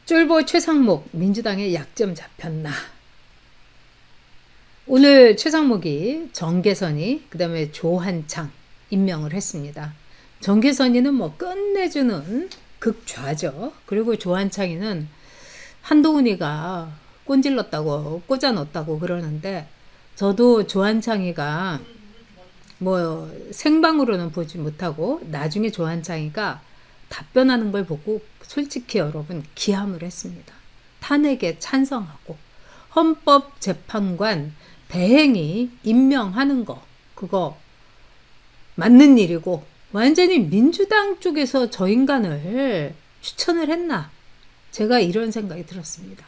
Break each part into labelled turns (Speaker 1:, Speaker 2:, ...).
Speaker 1: 쫄보 최상목 민주당의 약점 잡혔나. 오늘 최상목이 정계선이 그다음에 조한창 임명을 했습니다. 정계선이는 뭐 끝내주는 극좌죠. 그리고 조한창이는 한동훈이가 꼰질렀다고 꽂아넣었다고 그러는데, 저도 조한창이가 뭐 생방으로는 보지 못하고 나중에 조한창이가 답변하는 걸 보고 솔직히 여러분 기함을 했습니다. 탄핵에 찬성하고 헌법재판관 대행이 임명하는 거, 그거 맞는 일이고 완전히 민주당 쪽에서 저 인간을 추천을 했나, 제가 이런 생각이 들었습니다.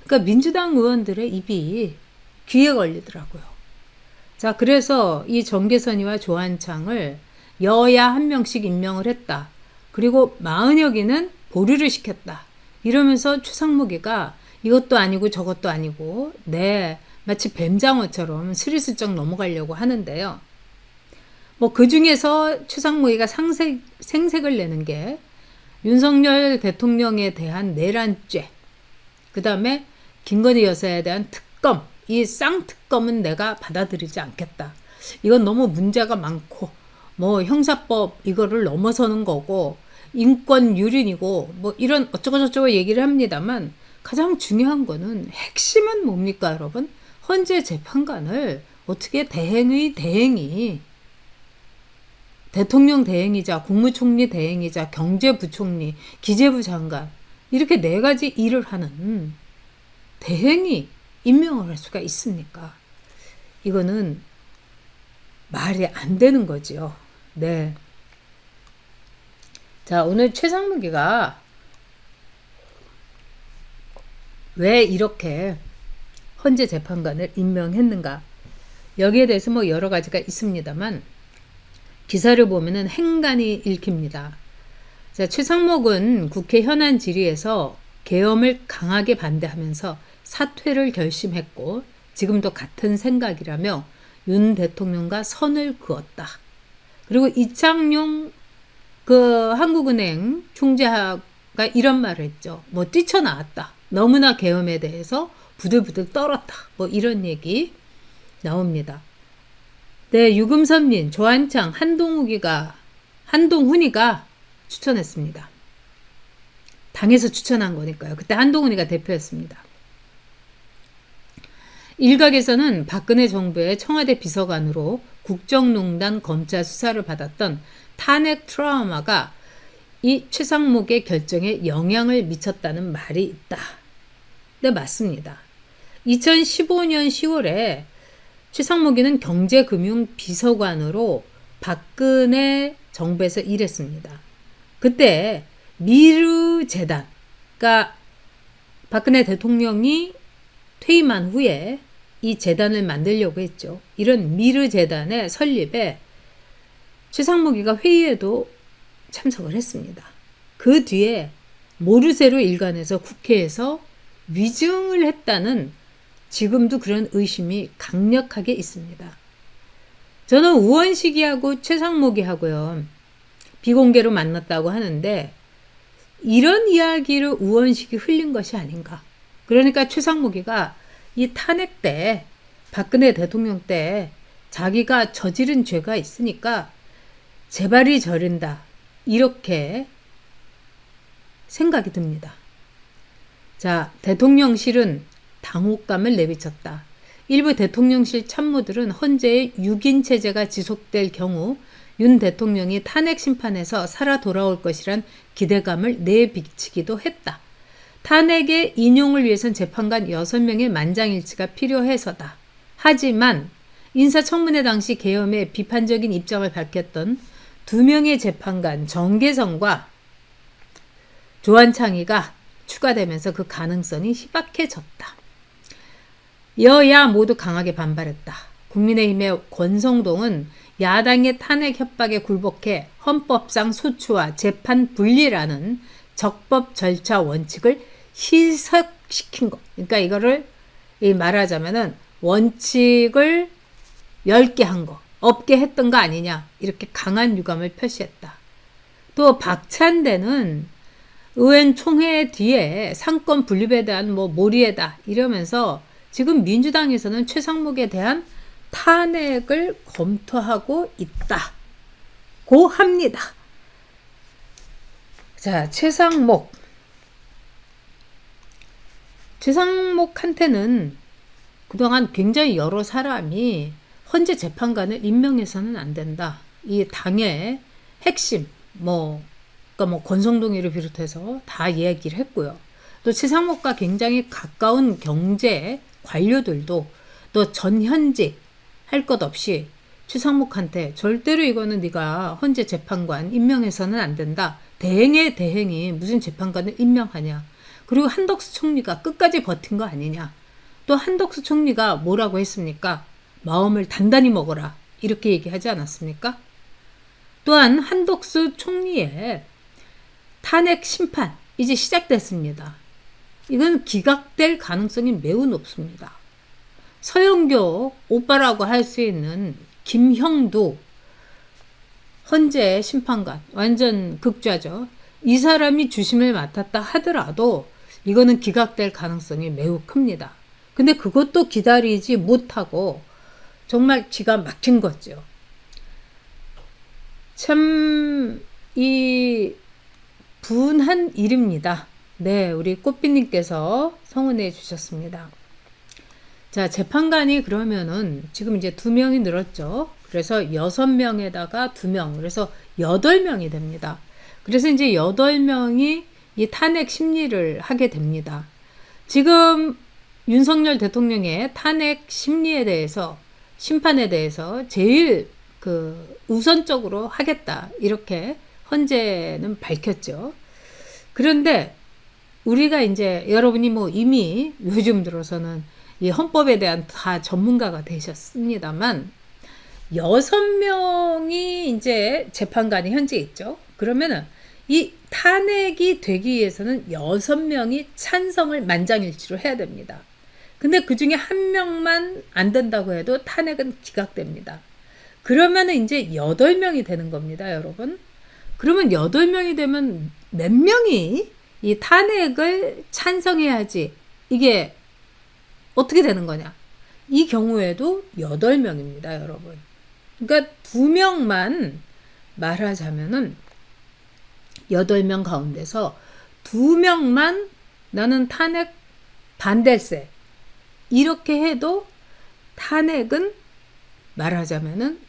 Speaker 1: 그러니까 민주당 의원들의 입이 귀에 걸리더라고요. 자, 그래서 이 정계선이와 조한창을 여야 한 명씩 임명을 했다. 그리고 마은혁이는 보류를 시켰다. 이러면서 최상목이가 이것도 아니고 저것도 아니고 마치 뱀장어처럼 스리슬쩍 넘어가려고 하는데요. 뭐 그 중에서 최상목이가 생색을 내는 게 윤석열 대통령에 대한 내란죄, 그 다음에 김건희 여사에 대한 특검, 이 쌍특검은 내가 받아들이지 않겠다. 이건 너무 문제가 많고 뭐 형사법 이거를 넘어서는 거고 인권 유린이고 뭐 이런 어쩌고저쩌고 얘기를 합니다만, 가장 중요한 거는 핵심은 뭡니까 여러분? 헌재 재판관을 어떻게 대행이 대통령 대행이자 국무총리 대행이자 경제부총리, 기재부 장관 이렇게 4가지 일을 하는 대행이 임명을 할 수가 있습니까? 이거는 말이 안 되는 거지요. 네. 자, 오늘 최상무기가 왜 이렇게 헌재 재판관을 임명했는가? 여기에 대해서 뭐 여러 가지가 있습니다만, 기사를 보면은 행간이 읽힙니다. 자, 최상목은 국회 현안 질의에서 계엄을 강하게 반대하면서 사퇴를 결심했고 지금도 같은 생각이라며 윤 대통령과 선을 그었다. 그리고 이창용 한국은행 총재가 이런 말을 했죠. 뭐 뛰쳐나왔다. 너무나 계엄에 대해서 부들부들 떨었다. 뭐 이런 얘기 나옵니다. 네, 유금선민, 조한창, 한동훈이가 추천했습니다. 당에서 추천한 거니까요. 그때 한동훈이가 대표였습니다. 일각에서는 박근혜 정부의 청와대 비서관으로 국정농단 검찰 수사를 받았던 탄핵 트라우마가 이 최상목의 결정에 영향을 미쳤다는 말이 있다. 네, 맞습니다. 2015년 10월에 최상목이는 경제금융비서관으로 박근혜 정부에서 일했습니다. 그때 미르재단, 그러니까 박근혜 대통령이 퇴임한 후에 이 재단을 만들려고 했죠. 이런 미르재단의 설립에 최상목이가 회의에도 참석을 했습니다. 그 뒤에 모르쇠로 일관해서 국회에서 위증을 했다는, 지금도 그런 의심이 강력하게 있습니다. 저는 우원식이하고 최상목이하고요, 비공개로 만났다고 하는데 이런 이야기를 우원식이 흘린 것이 아닌가. 그러니까 최상목이가 이 탄핵 때, 박근혜 대통령 때 자기가 저지른 죄가 있으니까 재발이 저른다, 이렇게 생각이 듭니다. 자, 대통령실은 당혹감을 내비쳤다. 일부 대통령실 참모들은 헌재의 6인 체제가 지속될 경우 윤 대통령이 탄핵 심판에서 살아 돌아올 것이란 기대감을 내비치기도 했다. 탄핵의 인용을 위해선 재판관 6명의 만장일치가 필요해서다. 하지만 인사청문회 당시 계엄에 비판적인 입장을 밝혔던 2명의 재판관 정계선과 조한창이가 추가되면서 그 가능성이 희박해졌다. 여야 모두 강하게 반발했다. 국민의힘의 권성동은 야당의 탄핵 협박에 굴복해 헌법상 소추와 재판 분리라는 적법 절차 원칙을 희석시킨 것. 그러니까 이거를 말하자면은 원칙을 10개 한 거, 없게 했던 거 아니냐, 이렇게 강한 유감을 표시했다. 또 박찬대는 의원 총회 뒤에 상권 분립에 대한 뭐 몰이해다 이러면서 지금 민주당에서는 최상목에 대한 탄핵을 검토하고 있다고 합니다. 자, 최상목한테는 그동안 굉장히 여러 사람이 헌재 재판관을 임명해서는 안 된다. 이 당의 핵심, 그러니까 권성동이를 비롯해서 다 얘기를 했고요. 또 최상목과 굉장히 가까운 경제 관료들도 너 전현직 할 것 없이 최상목한테 절대로 이거는 네가 헌재 재판관 임명해서는 안 된다. 대행의 대행이 무슨 재판관을 임명하냐. 그리고 한덕수 총리가 끝까지 버틴 거 아니냐. 또 한덕수 총리가 뭐라고 했습니까? 마음을 단단히 먹어라. 이렇게 얘기하지 않았습니까? 또한 한덕수 총리의 탄핵 심판 이제 시작됐습니다. 이건 기각될 가능성이 매우 높습니다. 서영교 오빠라고 할 수 있는 김형도 헌재 심판관 완전 극좌죠. 이 사람이 주심을 맡았다 하더라도 이거는 기각될 가능성이 매우 큽니다. 근데 그것도 기다리지 못하고 정말 기가 막힌 거죠. 참 이 분한 일입니다. 네, 우리 꽃비님께서 성원해 주셨습니다. 자, 재판관이 그러면은 지금 이제 2명이 늘었죠. 그래서 6명에다가 2명, 그래서 8명이 됩니다. 그래서 이제 8명이 이 탄핵 심리를 하게 됩니다. 지금 윤석열 대통령의 탄핵 심리에 대해서, 심판에 대해서 제일 우선적으로 하겠다. 이렇게 헌재는 밝혔죠. 그런데 우리가 이제 여러분이 이미 요즘 들어서는 이 헌법에 대한 다 전문가가 되셨습니다만 6명이 이제 재판관이 현재 있죠. 그러면은 이 탄핵이 되기 위해서는 6명이 찬성을 만장일치로 해야 됩니다. 근데 그 중에 1명만 안 된다고 해도 탄핵은 기각됩니다. 그러면은 이제 8명이 되는 겁니다, 여러분. 그러면 8명이 되면 몇 명이 이 탄핵을 찬성해야지 이게 어떻게 되는 거냐? 이 경우에도 8명입니다, 여러분. 그러니까 2명만 말하자면은 8명 가운데서 2명만 나는 탄핵 반대세 이렇게 해도 탄핵은 말하자면은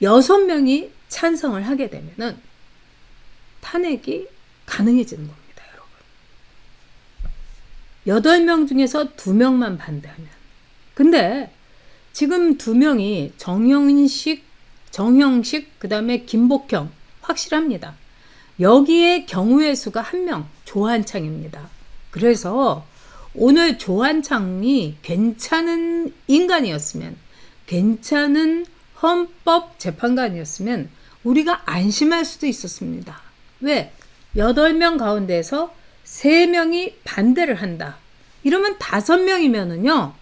Speaker 1: 6명이 찬성을 하게 되면은 탄핵이 가능해지는 겁니다, 여러분. 8명 중에서 2명만 반대하면. 근데 지금 2명이 정형식, 그 다음에 김복형 확실합니다. 여기에 경우의 수가 1명, 조한창입니다. 그래서 오늘 조한창이 괜찮은 인간이었으면, 괜찮은 헌법 재판관이었으면 우리가 안심할 수도 있었습니다. 왜? 8명 가운데서 3명이 반대를 한다. 이러면 5명이면은요,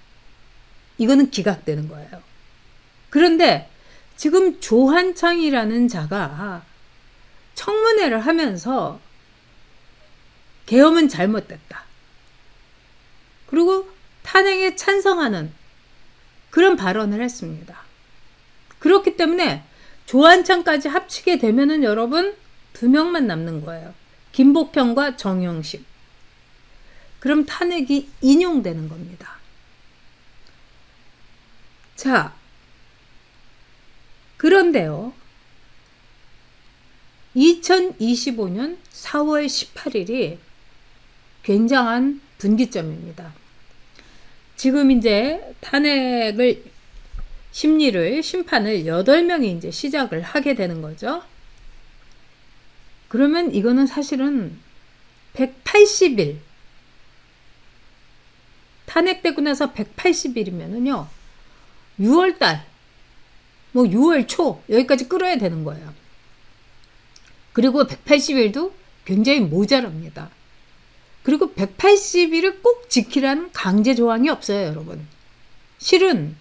Speaker 1: 이거는 기각되는 거예요. 그런데 지금 조한창이라는 자가 청문회를 하면서 계엄은 잘못됐다. 그리고 탄핵에 찬성하는 그런 발언을 했습니다. 그렇기 때문에 조한창까지 합치게 되면은 여러분 2명만 남는 거예요. 김복형과 정형식. 그럼 탄핵이 인용되는 겁니다. 자, 그런데요. 2025년 4월 18일이 굉장한 분기점입니다. 지금 이제 탄핵을 심판을 8명이 이제 시작을 하게 되는 거죠. 그러면 이거는 사실은 180일 탄핵되고 나서 180일이면은요 6월달 6월 초 여기까지 끌어야 되는 거예요. 그리고 180일도 굉장히 모자랍니다. 그리고 180일을 꼭 지키라는 강제 조항이 없어요, 여러분. 실은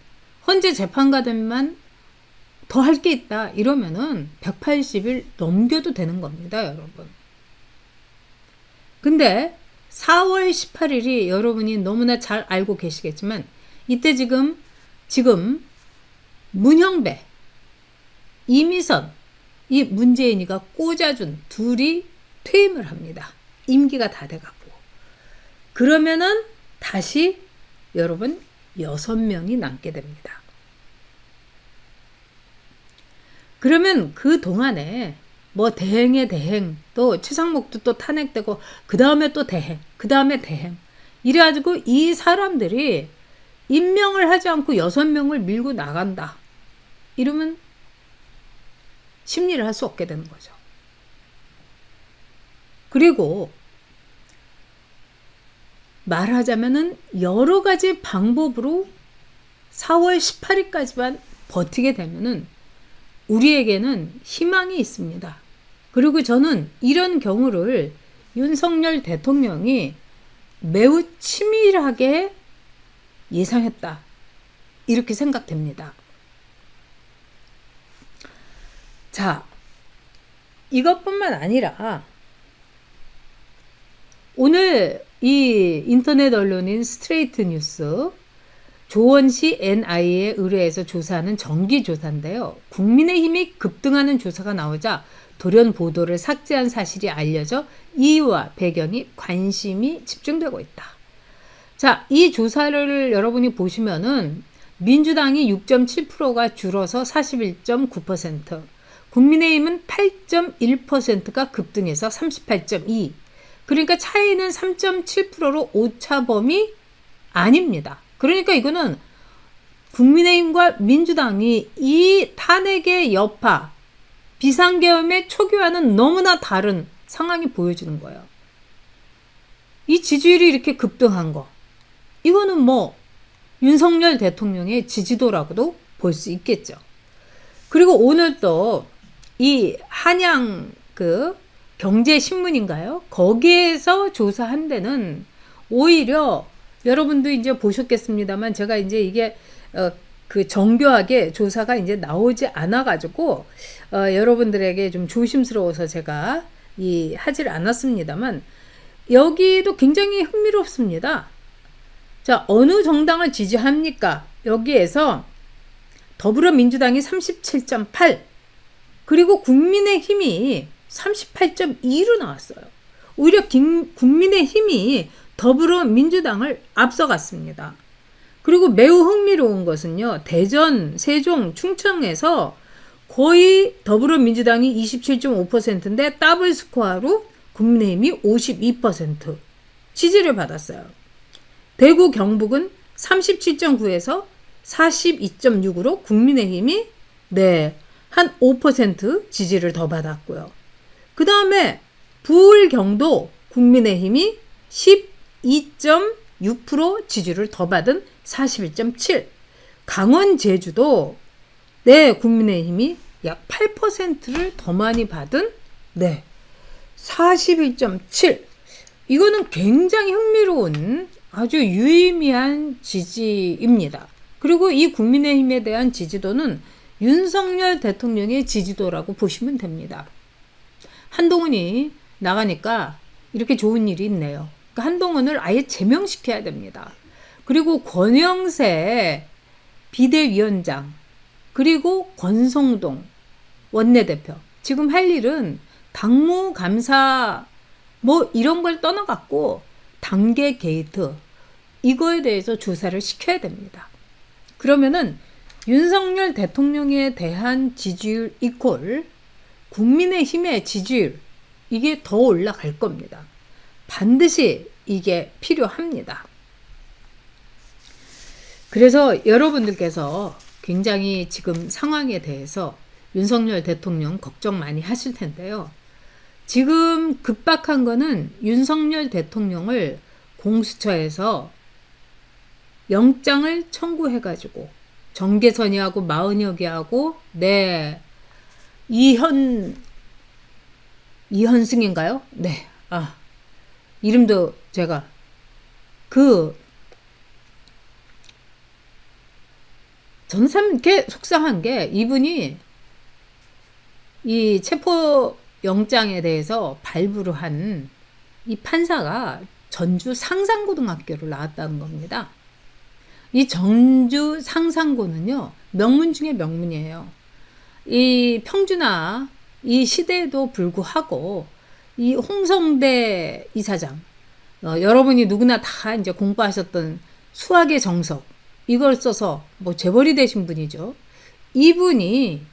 Speaker 1: 헌재 재판관들만 더 할 게 있다 이러면은 180일 넘겨도 되는 겁니다, 여러분. 근데 4월 18일이 여러분이 너무나 잘 알고 계시겠지만 이때 지금 문형배, 이미선, 이 문재인이가 꽂아준 둘이 퇴임을 합니다. 임기가 다 돼갖고. 그러면은 다시 여러분 6명이 남게 됩니다. 그러면 그 동안에 뭐 대행의 대행, 또 최상목도 또 탄핵되고 그 다음에 또 대행, 그 다음에 대행 이래가지고 이 사람들이 임명을 하지 않고 6명을 밀고 나간다. 이러면 심리를 할 수 없게 되는 거죠. 그리고 말하자면은 여러 가지 방법으로 4월 18일까지만 버티게 되면은 우리에게는 희망이 있습니다. 그리고 저는 이런 경우를 윤석열 대통령이 매우 치밀하게 예상했다. 이렇게 생각됩니다. 자, 이것뿐만 아니라 오늘 이 인터넷 언론인 스트레이트 뉴스 조원시 NI에 의뢰해서 조사하는 정기조사인데요. 국민의힘이 급등하는 조사가 나오자 돌연 보도를 삭제한 사실이 알려져 이유와 배경이 관심이 집중되고 있다. 자, 이 조사를 여러분이 보시면은 민주당이 6.7%가 줄어서 41.9%, 국민의힘은 8.1%가 급등해서 38.2%. 그러니까 차이는 3.7%로 오차범위 아닙니다. 그러니까 이거는 국민의힘과 민주당이 이 탄핵의 여파, 비상계엄의 초기와는 너무나 다른 상황이 보여지는 거예요. 이 지지율이 이렇게 급등한 거, 이거는 뭐 윤석열 대통령의 지지도라고도 볼 수 있겠죠. 그리고 오늘 또 이 한양 경제신문인가요? 거기에서 조사한 데는 오히려 여러분도 이제 보셨겠습니다만 제가 이제 이게 정교하게 조사가 이제 나오지 않아가지고 여러분들에게 좀 조심스러워서 제가 하질 않았습니다만 여기도 굉장히 흥미롭습니다. 자, 어느 정당을 지지합니까? 여기에서 더불어민주당이 37.8, 그리고 국민의힘이 38.2로 나왔어요. 오히려 국민의힘이 더불어민주당을 앞서갔습니다. 그리고 매우 흥미로운 것은요, 대전, 세종, 충청에서 거의 더불어민주당이 27.5%인데 더블 스코어로 국민의힘이 52% 지지를 받았어요. 대구, 경북은 37.9에서 42.6으로 국민의힘이 한 5% 지지를 더 받았고요. 그 다음에 부울경도 국민의힘이 12.6% 지지를 더 받은 41.7. 강원, 제주도 국민의힘이 약 8%를 더 많이 받은 41.7. 이거는 굉장히 흥미로운 아주 유의미한 지지입니다. 그리고 이 국민의힘에 대한 지지도는 윤석열 대통령의 지지도라고 보시면 됩니다. 한동훈이 나가니까 이렇게 좋은 일이 있네요. 그러니까 한동훈을 아예 제명시켜야 됩니다. 그리고 권영세 비대위원장, 그리고 권성동 원내대표, 지금 할 일은 당무 감사 뭐 이런 걸 떠나갖고 당계 게이트, 이거에 대해서 조사를 시켜야 됩니다. 그러면은 윤석열 대통령에 대한 지지율 이퀄 국민의힘의 지지율, 이게 더 올라갈 겁니다. 반드시 이게 필요합니다. 그래서 여러분들께서 굉장히 지금 상황에 대해서 윤석열 대통령 걱정 많이 하실 텐데요. 지금 급박한 거는 윤석열 대통령을 공수처에서 영장을 청구해가지고 정계선이하고 마은혁이하고 이현승인가요? 이름도 제가 저는 참 이렇게 속상한 게 이분이 이 체포 영장에 대해서 발부를 한 이 판사가 전주 상산고등학교를 나왔다는 겁니다. 이 전주 상산고는요, 명문 중에 명문이에요. 이 평준화 이 시대에도 불구하고 이 홍성대 이사장, 여러분이 누구나 다 이제 공부하셨던 수학의 정석 이걸 써서 뭐 재벌이 되신 분이죠. 이분이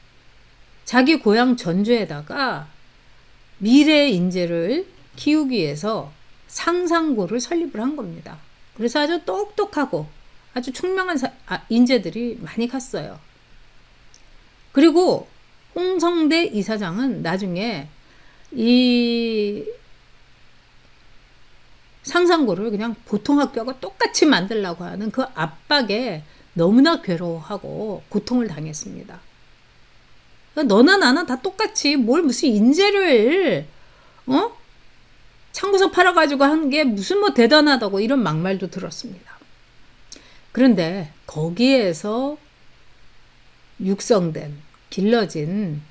Speaker 1: 자기 고향 전주에다가 미래 인재를 키우기 위해서 상산고를 설립을 한 겁니다. 그래서 아주 똑똑하고 아주 총명한 인재들이 많이 갔어요. 그리고 홍성대 이사장은 나중에 이 상산고를 그냥 보통 학교하고 똑같이 만들려고 하는 그 압박에 너무나 괴로워하고 고통을 당했습니다. 너나 나나 다 똑같이 뭘 무슨 인재를 창구석 팔아가지고 한 게 무슨 뭐 대단하다고 이런 막말도 들었습니다. 그런데 거기에서 육성된 길러진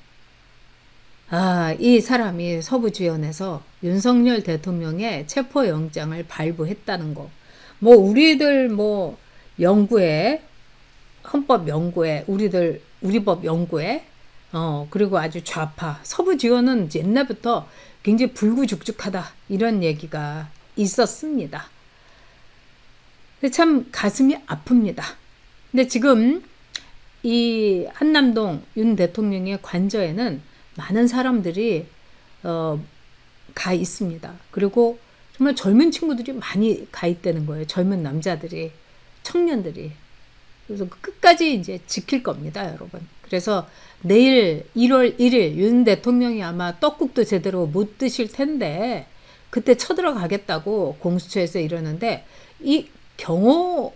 Speaker 1: 이 사람이 서부지원에서 윤석열 대통령의 체포영장을 발부했다는 거. 뭐 우리들 뭐 연구회, 헌법 연구회, 우리법 연구회, 그리고 아주 좌파 서부지원은 옛날부터 굉장히 불구죽죽하다 이런 얘기가 있었습니다. 근데 참 가슴이 아픕니다. 근데 지금 이 한남동 윤 대통령의 관저에는 많은 사람들이 가 있습니다. 그리고 정말 젊은 친구들이 많이 가 있다는 거예요. 젊은 남자들이, 청년들이. 그래서 끝까지 이제 지킬 겁니다, 여러분. 그래서 내일 1월 1일 윤 대통령이 아마 떡국도 제대로 못 드실 텐데 그때 쳐들어가겠다고 공수처에서 이러는데 이 경호실이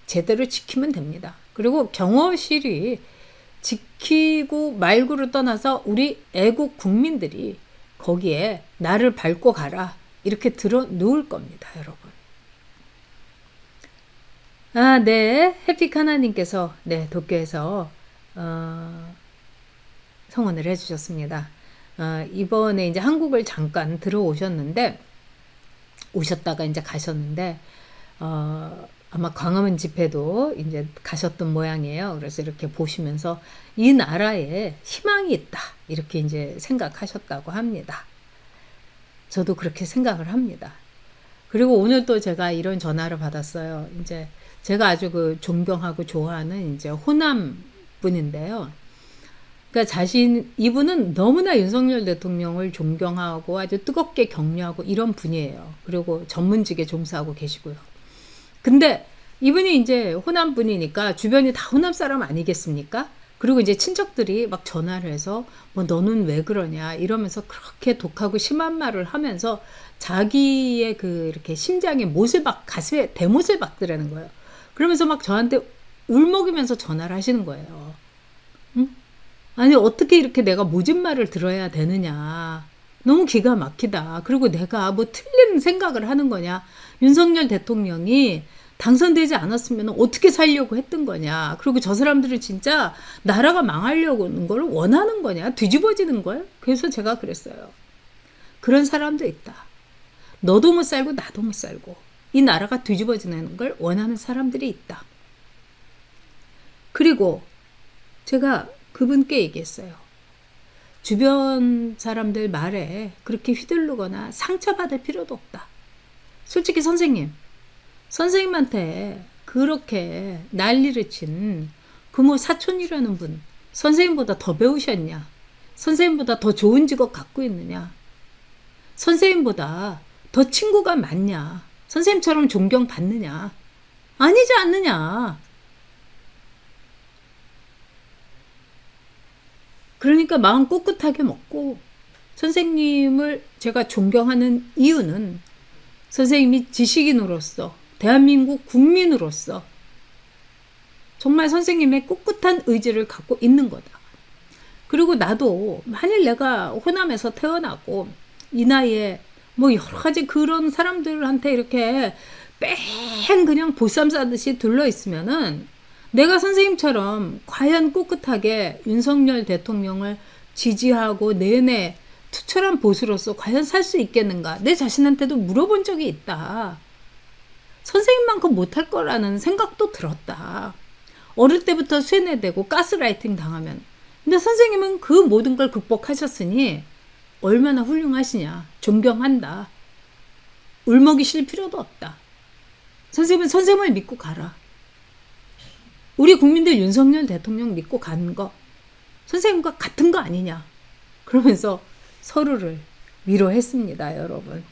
Speaker 1: 제대로 지키면 됩니다. 그리고 경호실이 지키고 말고를 떠나서 우리 애국 국민들이 거기에 나를 밟고 가라 이렇게 들어 놓을 겁니다, 여러분. 네. 해픽하나님께서 네, 도쿄에서 성원을 해주셨습니다. 이번에 이제 한국을 잠깐 들어오셨는데 오셨다가 이제 가셨는데 아마 광화문 집회도 이제 가셨던 모양이에요. 그래서 이렇게 보시면서 이 나라에 희망이 있다 이렇게 이제 생각하셨다고 합니다. 저도 그렇게 생각을 합니다. 그리고 오늘 또 제가 이런 전화를 받았어요. 이제 제가 아주 그 존경하고 좋아하는 이제 호남 분인데요. 그러니까 이분은 너무나 윤석열 대통령을 존경하고 아주 뜨겁게 격려하고 이런 분이에요. 그리고 전문직에 종사하고 계시고요. 근데 이분이 이제 호남 분이니까 주변이 다 호남 사람 아니겠습니까? 그리고 이제 친척들이 막 전화를 해서 뭐 너는 왜 그러냐 이러면서 그렇게 독하고 심한 말을 하면서 자기의 그 이렇게 심장에 가슴에 대못을 박더라는 거예요. 그러면서 막 저한테 울먹이면서 전화를 하시는 거예요. 응? 아니 어떻게 이렇게 내가 모진 말을 들어야 되느냐. 너무 기가 막히다. 그리고 내가 뭐 틀린 생각을 하는 거냐. 윤석열 대통령이 당선되지 않았으면 어떻게 살려고 했던 거냐. 그리고 저 사람들은 진짜 나라가 망하려고 하는 걸 원하는 거냐. 뒤집어지는 걸. 그래서 제가 그랬어요. 그런 사람도 있다. 너도 못 살고 나도 못 살고 이 나라가 뒤집어지는 걸 원하는 사람들이 있다. 그리고 제가 그분께 얘기했어요. 주변 사람들 말에 그렇게 휘둘르거나 상처받을 필요도 없다. 솔직히 선생님한테 그렇게 난리를 친 그 사촌이라는 분, 선생님보다 더 배우셨냐? 선생님보다 더 좋은 직업 갖고 있느냐? 선생님보다 더 친구가 많냐? 선생님처럼 존경받느냐? 아니지 않느냐? 그러니까 마음 꿋꿋하게 먹고 선생님을 제가 존경하는 이유는 선생님이 지식인으로서 대한민국 국민으로서 정말 선생님의 꿋꿋한 의지를 갖고 있는 거다. 그리고 나도 만일 내가 호남에서 태어나고 이 나이에 뭐 여러 가지 그런 사람들한테 이렇게 뺑 그냥 보쌈 싸듯이 둘러 있으면은 내가 선생님처럼 과연 꿋꿋하게 윤석열 대통령을 지지하고 내내 투철한 보수로서 과연 살 수 있겠는가? 내 자신한테도 물어본 적이 있다. 선생님만큼 못할 거라는 생각도 들었다. 어릴 때부터 쇠뇌되고 가스라이팅 당하면. 근데 선생님은 그 모든 걸 극복하셨으니 얼마나 훌륭하시냐. 존경한다. 울먹이실 필요도 없다. 선생님은 선생님을 믿고 가라. 우리 국민들 윤석열 대통령 믿고 가는 거 선생님과 같은 거 아니냐. 그러면서 서로를 위로했습니다, 여러분.